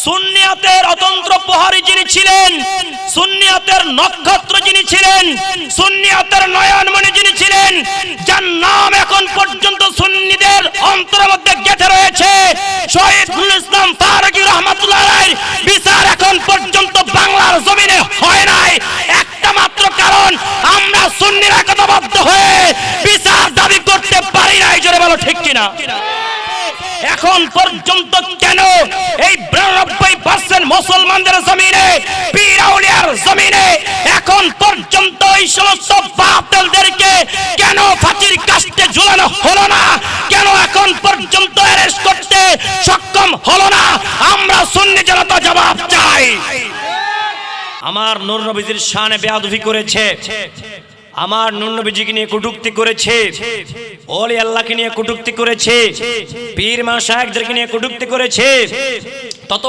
সুন্নিয়াতের অতন্ত্র প্রহরী যিনি ছিলেন, সুন্নিয়াতের নক্ষত্র যিনি ছিলেন, সুন্নিয়াতের নয়নমণি যিনি ছিলেন, যার নাম এখন পর্যন্ত সুন্নিদের অন্তরের মধ্যে গেঁথে রয়েছে, শহীদুল ইসলাম ফারুকী রহমাতুল্লাহ আলাইহির বিচার এখন পর্যন্ত বাংলার জমিনে হয় নাই। একটা মাত্র কারণ, আমরা সুন্নিরা একতাবদ্ধ হয়ে বিচার দাবি করতে পারি নাই। জোরে বলো ঠিক কিনা? এখন পর্যন্ত কেন এই 92% মুসলমানদের জমিনে, পীর আউলিয়ার জমিনে এখন পর্যন্ত এই সমস্ত বাতিলদেরকে কেন ফাঁসির কাস্টে ঝুলানো হলো না? কেন এখন পর্যন্ত অ্যারেস্ট করতে সক্ষম হলো না? আমরা সুন্নি জনতা জবাব চাই। আমার নূর নবীজির শানে বেয়াদবি করেছে, আমার নূর নবীজিকে নিয়ে কটূক্তি করেছে, ওলি আল্লাহকে নিয়ে কটূক্তি করেছে, পীর মাশায়েখদেরকে নিয়ে কটূক্তি করেছে, তত